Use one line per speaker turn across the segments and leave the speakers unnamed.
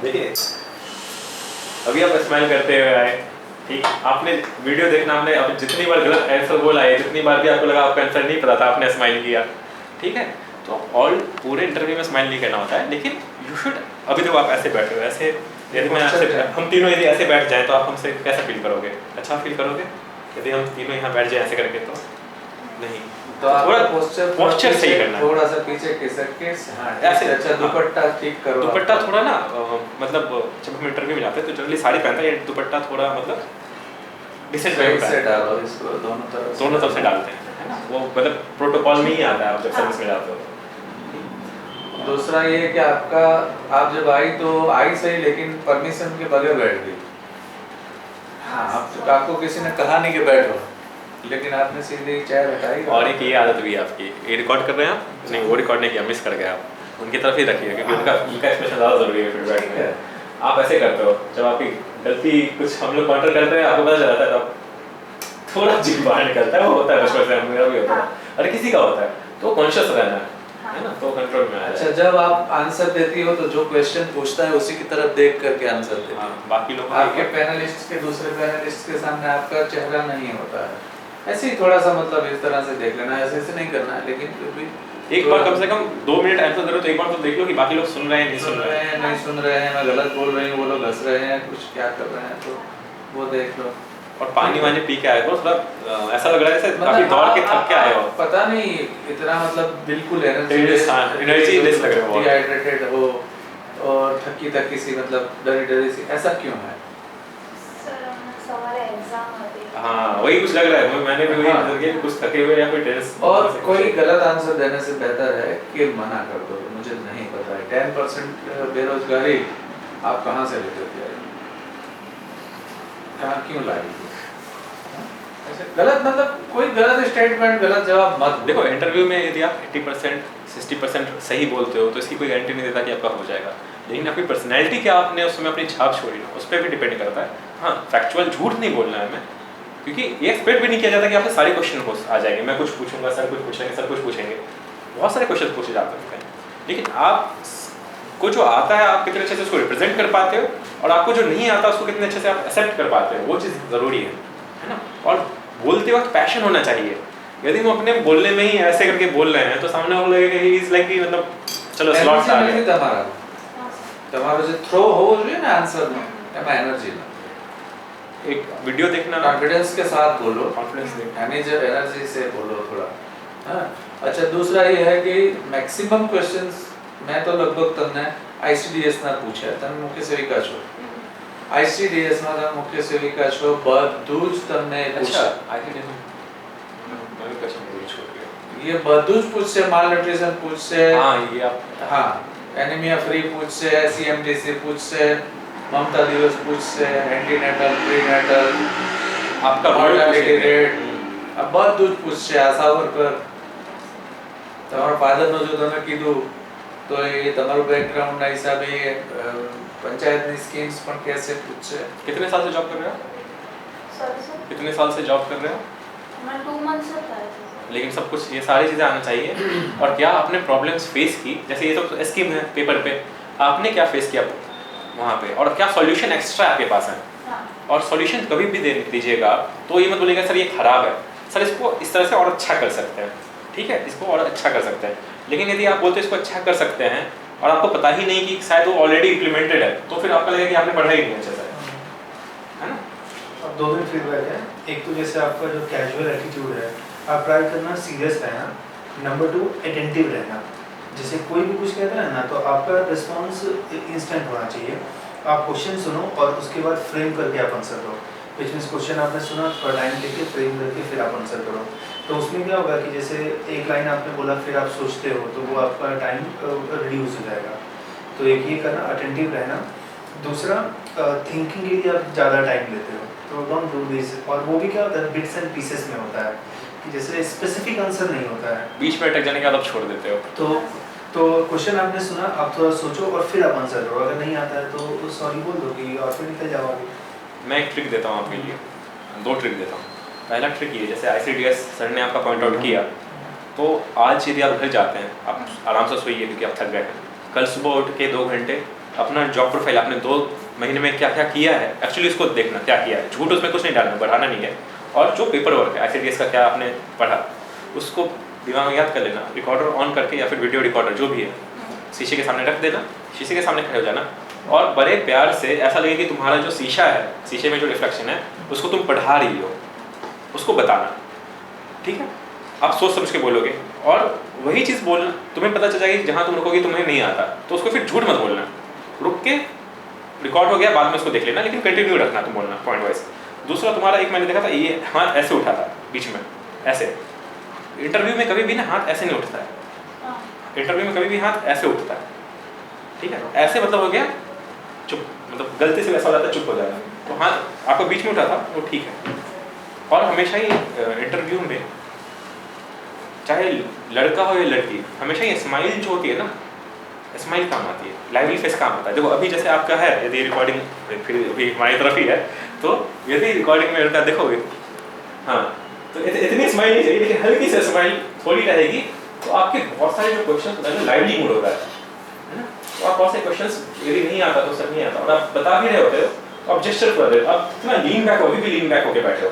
देखिए अभी आप स्माइल करते हुए आए, ठीक, आपने वीडियो देखना, आपने अब जितनी बार गलत आंसर बोला है, जितनी बार भी आपको लगा आपका आंसर नहीं पता था, आपने स्माइल किया, ठीक है। तो ऑल पूरे इंटरव्यू में स्माइल नहीं करना होता है, लेकिन यू शुड, अभी तो आप ऐसे बैठे हो, ऐसे यदि मैं आपसे, हम तीनों यदि ऐसे बैठ जाएं तो आप हमसे कैसा फील करोगे? अच्छा फील करोगे? यदि हम तीनों यहाँ बैठ जाए ऐसे करके तो नहीं,
तो
थोड़ा
पोस्चर
सही करना है,
थोड़ा सा पीछे खिसक के, हाँ
ऐसे।
अच्छा दुपट्टा ठीक करो,
दुपट्टा थोड़ा ना मतलब जब हम इंटरव्यू में जाते हैं तो जनरली साड़ी पहनते हैं, ये दुपट्टा थोड़ा मतलब डिसेंट वे
से डालो इसको, दोनों
तरफ से डालते हैं, है ना, वो मतलब प्रोटोकॉल में ही आता है आप जब सर्विस में जाते हो।
दूसरा ये कि आपका, आप जब आई तो आई सही, लेकिन परमिशन के बगैर बैठ गई। हाँ, आपको किसी ने कहा नहीं कि बैठो, लेकिन आपने सीधे चेयर हटाई।
और एक ये आदत भी है आपकी, ये रिकॉर्ड कर रहे हैं आप? नहीं, वो रिकॉर्ड नहीं किया, मिस कर गए आप, उनकी तरफ ही रखिए क्योंकि उनका एक्सप्रेशन ज़्यादा जरूरी है फीडबैक में। आप ऐसे करते हो जब आपकी गलती कुछ हम लोग काउंटर करते हैं, आपको पता चल जाता है तब थोड़ा जीभ बाहर निकलता है, वो होता है बचपन से, मेरा भी होता है, अरे किसी का होता है, तो कॉन्शियस रहना है ना, तो कंट्रोल में।
अच्छा, जब आप आंसर देती हो तो जो क्वेश्चन पूछता है उसी की तरफ देख करके आंसर देती हो।
बाकी लोग
आपके पैनलिस्ट के दूसरे पैनलिस्ट के सामने आपका चेहरा नहीं होता है, ऐसे ही थोड़ा सा मतलब इस तरह से देख लेना, ऐसे ऐसे नहीं करना है, लेकिन फिर भी
एक बार कम से कम 2 मिनट आंसर दे रहे हो तो एक बार तो देख लो कि बाकी लोग सुन रहे हैं नहीं सुन रहे हैं,
नहीं सुन रहे हैं, मैं गलत बोल रही हूँ, वो लोग हंस रहे हैं, कुछ क्या कर रहे हैं, तो वो देख लो।
और पानी वानी पी के आए हो, थोड़ा ऐसा लग रहा है जैसे काफी दौड़ के थक के आए हो,
पता नहीं इतना मतलब बिल्कुल एनर्जी
लेस लग रहा है,
डिहाइड्रेटेड हो और थकी थकी सी, मतलब डरी डरी सी, ऐसा क्यों है?
हाँ वही कुछ लग रहा है, मैंने भी वही नजर किया, कुछ थके हुए या फिर टेस्ट।
और कोई गलत आंसर देने से बेहतर है कि मना कर दो, मुझे नहीं पता है। 10% बेरोजगारी आप कहाँ से लेते थे, कहाँ क्यों लाई? ऐसे गलत मतलब कोई गलत स्टेटमेंट, गलत जवाब मत
देखो। इंटरव्यू में यदि आप 80% 60% सही बोलते हो तो इसकी कोई गारंटी नहीं देता कि आपका हो जाएगा, लेकिन आपकी पर्सनैलिटी क्या आपने उसमें अपनी छाप छोड़ी ना, उस पर भी डिपेंड करता है। हाँ, फैक्चुअल झूठ नहीं बोलना है हमें, क्योंकि ये एक्सपेक्ट भी नहीं किया जाता कि आपसे सारे क्वेश्चन हो आ जाएंगे, मैं कुछ पूछूंगा, सर कुछ पूछेंगे, सर कुछ पूछेंगे, बहुत सारे क्वेश्चन पूछे जाते हैं, लेकिन आपको जो आता है आप कितने अच्छे से उसको रिप्रेजेंट कर पाते हो, और आपको जो नहीं आता उसको कितने अच्छे से आप एक्सेप्ट कर पाते हो, वो चीज़ ज़रूरी है ना। और बोलते वक्त पैशन होना चाहिए। यदि हम अपने बोलने में ही ऐसे करके बोल रहे हैं तो सामने वाला लगेगा ही इज लाइक मतलब चलो स्लॉट आ गया,
તમારો જે થ્રો હોવો જોઈએ ને આન્સર નો, એમાં એનર્જી ના,
एक वीडियो देखना,
कॉन्फिडेंस के साथ बोलो,
कॉन्फिडेंस देखना,
मैनेजर एनर्जी से बोलो थोड़ा। हाँ, अच्छा दूसरा ये है कि मैक्सिमम क्वेश्चंस मैं तो लगभग તમને आईसीडीएस ના પૂછ્યા, તમે મુખ્ય સેવિકા છો, आईसीडीएस માં તમે મુખ્ય સેવિકા છો, બધું જ તમને પૂછે।
आईसीडीएस मैं भी क्वेश्चन पूछ छोड़ गया,
ये બધું જ પૂછશે, માલ ન્યુટ્રિશન પૂછશે,
हाँ ये आप,
हाँ एनीमिया फ्री पूछશે, सीएमडीसी पूछશે, ममता दिवस पूछશે, एंटीनेटल प्रीनेटल,
आपका
मोर्टालिटी रेट, अब બધું જ પૂછશે। આશા વર્કર, તમારા ફાધરનો જો તમે કીધું તો એ તમારું બેકગ્રાઉન્ડના હિસાબે પંચાયતની સ્કીમ્સ પણ कैसे પૂછશે।
कितने साल से जॉब कर रहे हो? कितने साल से जॉब कर रहे हो?
मैं 2 मंथ से था।
लेकिन सब कुछ ये सारी चीज़ें आना चाहिए। और क्या आपने प्रॉब्लम्स फेस की, जैसे ये तो स्कीम है पेपर पे, आपने क्या फेस किया वहाँ पे, और क्या सॉल्यूशन एक्स्ट्रा आपके पास है?
हाँ।
और सॉल्यूशन कभी भी दे दीजिएगा तो ये मत बोलिएगा सर ये खराब है, सर इसको इस तरह से और अच्छा कर सकते हैं, ठीक है, इसको और अच्छा कर सकते हैं। लेकिन यदि आप बोलते इसको अच्छा कर सकते हैं और आपको पता ही नहीं कि शायद वो ऑलरेडी इम्प्लीमेंटेड है, तो फिर आपको लगेगा कि आपने पढ़ा ही नहीं अच्छे से, है ना।
अब 2 दिन फीडबैक है। एक तो जैसे आपका जो कैजुअल एटीट्यूड है, आप ट्राई करना सीरियस रहना। नंबर 2 अटेंटिव रहना, जैसे कोई भी कुछ कहता है ना तो आपका रिस्पॉन्स इंस्टेंट होना चाहिए। आप क्वेश्चन सुनो और उसके बाद फ्रेम करके आप आंसर दो, विच मीन्स क्वेश्चन आपने सुना, थोड़ा टाइम लेके फ्रेम करके फिर आप आंसर करो। तो उसमें क्या होगा कि जैसे एक लाइन आपने बोला फिर आप सोचते हो तो वो आपका टाइम रिड्यूस हो जाएगा। तो एक ये करना, अटेंटिव रहना। दूसरा थिंकिंग के लिए आप ज़्यादा टाइम लेते हो तो डोंट डू दिस। और वो भी क्या होता है, बिट्स एंड पीसेस में होता है कि जैसे स्पेसिफिक आंसर नहीं होता है,
बीच में अटक जाने के बाद आप छोड़ देते हो।
तो क्वेश्चन आपने सुना, आप थोड़ा सोचो और फिर आप आंसर करो। अगर नहीं आता है तो सॉरी बोल दो कि और फिर निकल जाओ आगे।
मैं एक ट्रिक देता हूँ आपके लिए, 2 ट्रिक देता हूँ। पहला ट्रिक ये, जैसे आईसीडीएस सर ने आपका पॉइंट आउट किया, तो आज यदि आप घर जाते हैं, आप आराम से सोइए क्योंकि आप थक गए हैं, कल सुबह उठ के 2 घंटे अपना जॉब प्रोफाइल आपने 2 महीने में क्या क्या किया है, एक्चुअली उसको देखना क्या किया है, झूठ उसमें कुछ नहीं डालना, बढ़ाना नहीं है। और जो पेपर वर्क है ICDS का क्या आपने पढ़ा उसको दिमाग में याद कर लेना, रिकॉर्डर ऑन करके या फिर वीडियो रिकॉर्डर जो भी है शीशे के सामने रख देना, शीशे के सामने खड़े हो जाना और बड़े प्यार से ऐसा लगे कि तुम्हारा जो शीशा है, शीशे में जो रिफ्लेक्शन है उसको तुम पढ़ा रही हो, उसको बताना, ठीक है। आप सोच समझ के बोलोगे और वही चीज़ बोलना, तुम्हें पता चल जाएगी जहाँ तुम रुकोगे तुम्हें नहीं आता तो उसको फिर झूठ मत बोलना, रुक के रिकॉर्ड हो गया बाद में उसको देख लेना, लेकिन कंटिन्यू रखना तुम बोलना पॉइंट वाइज। दूसरा तुम्हारा एक मैंने देखा था ये हाथ ऐसे उठा था बीच में ऐसे, इंटरव्यू में कभी भी ना हाथ ऐसे नहीं उठता है, इंटरव्यू में कभी भी हाथ ऐसे उठता है, ठीक है। ऐसे मतलब हो गया चुप, मतलब गलती से वैसा हो जाता है चुप हो जाएगा, तो हाथ आपको बीच में उठा था वो ठीक है। और हमेशा ही इंटरव्यू में चाहे लड़का हो या लड़की, हमेशा ये स्माइल जो होती है ना, स्माइल काम आती है, लाइवली फेस काम आता है। देखो अभी जैसे आपका है, यदि रिकॉर्डिंग फिर अभी हमारी तरफ ही है, तो यदि रिकॉर्डिंग में लड़का देखोगे हाँ तो इतनी स्माइल नहीं चाहिए, लेकिन हल्की से स्माइल थोड़ी रहेगी तो आपके बहुत सारे जो क्वेश्चन होता है लाइवली मूड होता है ना, तो आप बहुत से क्वेश्चंस यदि नहीं आता तो सर नहीं आता और आप बता भी रहे होते हो तो आप जेस्चर कर रहे हो, आप इतना लीन बैक हो, भी लीन बैक होके बैठे हो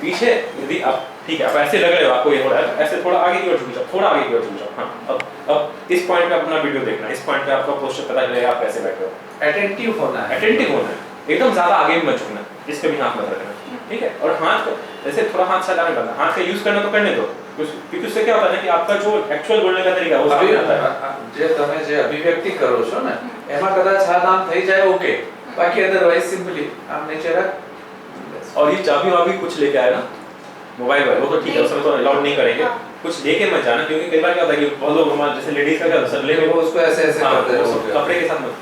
पीछे, यदि आप ठीक है आप ऐसे लग रहे हो आपको ये हो रहा है, ऐसे थोड़ा आगे की ओर झुक जाओ, थोड़ा आगे की ओर झुक जाओ। हाँ अब इस पॉइंट पे अपना वीडियो देखना, इस पॉइंट पे आपका पोस्टर पता चलेगा आप कैसे बैठे हो,
अटेंटिव होना है,
अटेंटिव होना है, एकदम ज्यादा आगे भी मत झुकना, इस पे भी हाथ मत रखना, ठीक है। और हाथ को जैसे थोड़ा हाथ सटा नहीं करना, हाथ का यूज करना तो करने दो, क्योंकि उससे क्या होता है ना कि आपका जो एक्चुअल बोलने का तरीका है वो सामने आता है।
જે તમે જે અભિવ્યક્તિ કરો છો ને એમાં કદાચ હાથ આમ થઈ જાય ઓકે, બાકી અધરવાઇઝ સિમ્પલી આમ નીચે રખ।
और ये चाबी वाबी कुछ लेके आए ना मोबाइल वाले, वो तो ठीक है उसमें तो अलाउड नहीं करेंगे, कुछ लेके मत जाना, क्योंकि कई बार क्या होता है कि बहुत लोग हमारे जैसे लेडीज का क्या होता है सर लेके
वो उसको ऐसे ऐसे करते
वो
रहोगे,
कपड़े के साथ मत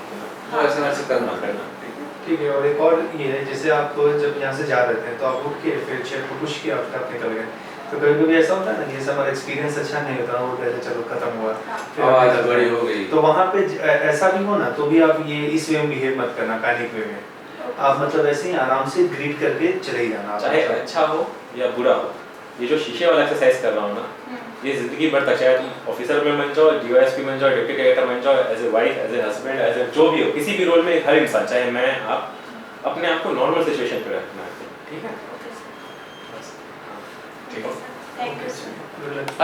वो ऐसे ऐसे करना
करना।
ठीक है। और एक और ये है, जैसे आप जब यहाँ से जा रहे थे तो आप उठ के फिर चेयर को पुश किया और आप निकल गए, तो कभी कभी ऐसा होता है ना कि जैसे हमारा एक्सपीरियंस अच्छा नहीं होता, वो कहते चलो खत्म हुआ, फिर आप
आवाज
निकल
बड़ी
गए।
हो गई,
तो वहाँ पे ऐसा भी हो ना तो भी आप ये इस वे में बिहेव मत करना, पैनिक वे में आप मतलब ऐसे ही आराम से ग्रीट करके चले ही जाना,
चाहे अच्छा हो या बुरा हो। ये जो शीशे वाला एक्सरसाइज कर रहा हूँ ना, ये जिंदगी भर तक, चाहे तुम ऑफिसर में बन जाओ, DOSP बन जाओ, डिप्टी डायरेक्टर बन जाओ, as a wife, as a husband, as a जो भी हो, किसी भी रोल में हर इंसान, चाहे मैं आप, अपने आप को नॉर्मल सिचुएशन पे रखना है, ठीक है। ठीक है,
थैंक यू सर।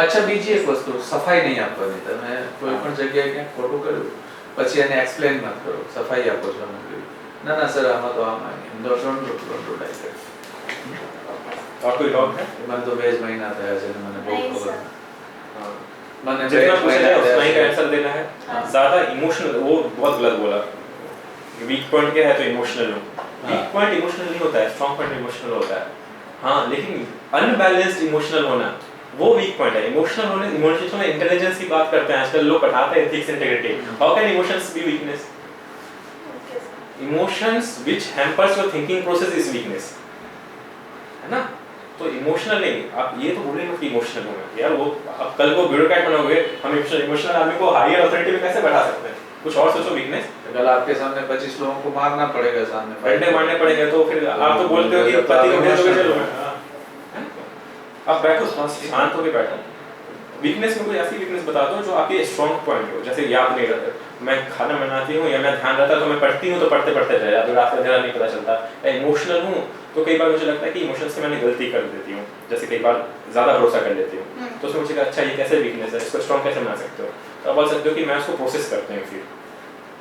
અચ્છા બીજી એક વસ્તુ સફાઈ નહીં આપવાની, તમે કોઈ પણ જગ્યાએ ક્યાંક ખોટું કર્યું પછી એને એક્સપ્લેન મત કરો, સફાઈ આપો છો અમે ના ના સર આમાં તો આમાં ડોન્ટ લાઈક
और कोई डॉग है?
મને તો બે જ મહિના થયા છે ને મને બહુ
नहीं
ખબર
सर।
हाँ।
મને
जितना
બે જ
पूछा
મહિના
जाए उतना
થયા
ही का
છે।
आंसर देना है।
हाँ।
ज्यादा इमोशनल, वो बहुत गलत बोला। वीक पॉइंट क्या है तो इमोशनल हो, वीक पॉइंट इमोशनल नहीं होता है, स्ट्रॉन्ग पॉइंट इमोशनल होता है। हाँ, लेकिन अनबैलेंस्ड इमोशनल होना वो वीक पॉइंट है। इमोशनल होने, इमोशंस में इंटेलिजेंस की बात करते हैं आजकल लोग, पढ़ाते हैं ethics integrity. How can emotions be weakness?
Okay sir.
Emotions which hampers your thinking process is weakness, है ना। तो इमोशनल नहीं, आप ये तो बोले मत कि इमोशनल हो मैं यार, वो अब कल को ब्यूरोक्रेट बनोगे, हम इमोशनल आदमी को हायर अथॉरिटी में कैसे बैठा सकते हैं? कुछ और सोचो वीकनेस।
कल आपके सामने 25 लोगों को मारना पड़ेगा, सामने
डंडे मारने पड़ेंगे तो फिर आप तो बोलते हो कि पति को भेज दोगे चलो, आप बैठो शांत होकर बैठो। वीकनेस में कोई ऐसी वीकनेस बता दो जो आपकी स्ट्रॉन्ग पॉइंट हो, जैसे याद नहीं रहता, मैं खाना बनाती हूँ या मैं ध्यान रहता तो मैं पढ़ती हूँ तो पढ़ते पढ़ते रह जाती हूँ, रात का अंधेरा नहीं पता चलता। या इमोशनल हूँ तो कई बार मुझे लगता है कि इमोशन से मैंने गलती कर देती हूँ, जैसे कई बार ज़्यादा भरोसा कर लेती हूँ, तो उसमें मुझे अच्छा ये कैसे वीकनेस है, इसको स्ट्रॉन्ग कैसे बना सकते हो? तो आप बोल सकते हो कि मैं उसको प्रोसेस करते हैं फिर,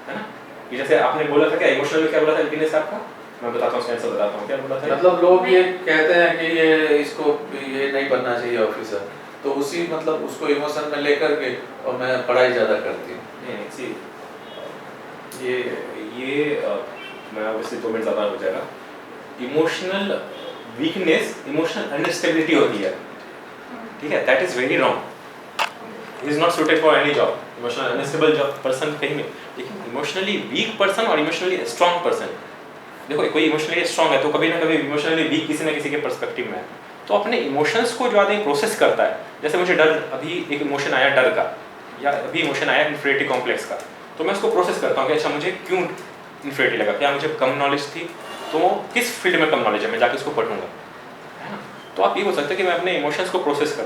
है ना। कि जैसे आपने बोला था क्या इमोशनल में क्या बोला था वीकनेस आपका, मैं बताता हूँ, उसका आंसर बताता हूँ क्या बोला था।
मतलब लोग ये कहते हैं कि ये इसको ये नहीं बनना चाहिए ऑफिसर, तो उसी मतलब उसको इमोशन में लेकर के और मैं पढ़ाई ज़्यादा करती हूँ।
नहीं सी ये मैं ऑब्वियसली 2 मिनट ज़्यादा हो जाएगा। इमोशनल वीकनेस इमोशनल अनस्टेबिलिटी होती है, ठीक है, that is very wrong. He is not suited for any job, emotional unstable job person कहीं नहीं। लेकिन इमोशनली वीक पर्सन और इमोशनली स्ट्रॉन्ग पर्सन, देखो कोई इमोशनली स्ट्रॉन्ग है तो कभी ना कभी इमोशनली वीक किसी ना किसी के पर्सपेक्टिव में है, तो अपने इमोशंस को जो आदमी प्रोसेस करता है, जैसे मुझे डर, अभी एक इमोशन आया डर का, या अभी इमोशन आया इन्फीरियरिटी कॉम्प्लेक्स का, तो मैं उसको प्रोसेस करता हूँ कि अच्छा मुझे क्यों इन्फीरियरिटी लगा, क्या मुझे कम नॉलेज थी, तो किस फील्ड में कम नॉलेज है, मैं जाके उसको पढ़ूंगा, है ना। तो आप ये बोल सकते हैं कि मैं अपने इमोशंस को प्रोसेस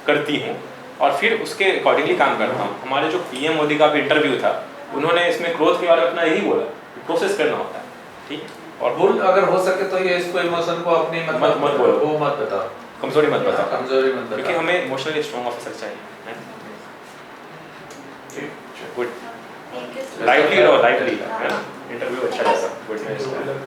करती हूँ और फिर उसके अकॉर्डिंगली काम करता हूँ। हमारे जो PM मोदी का भी इंटरव्यू था, उन्होंने इसमें ग्रोथ के बारे में अपना यही बोला, प्रोसेस करना होता है, ठीक है। और
भूल अगर हो सके तो ये इसको इमोशन को अपनी मतलब
मत बोलो।
वो मत बताओ,
कमजोरी मत बताओ,
कमजोरी मत
क्योंकि
बताओ।
हमें इमोशनली स्ट्रॉन्ग ऑफिसर चाहिए, है good,
Thank you, sir.
Lively रहो, लाइवली, है ना, इंटरव्यू अच्छा जाएगा, गुड।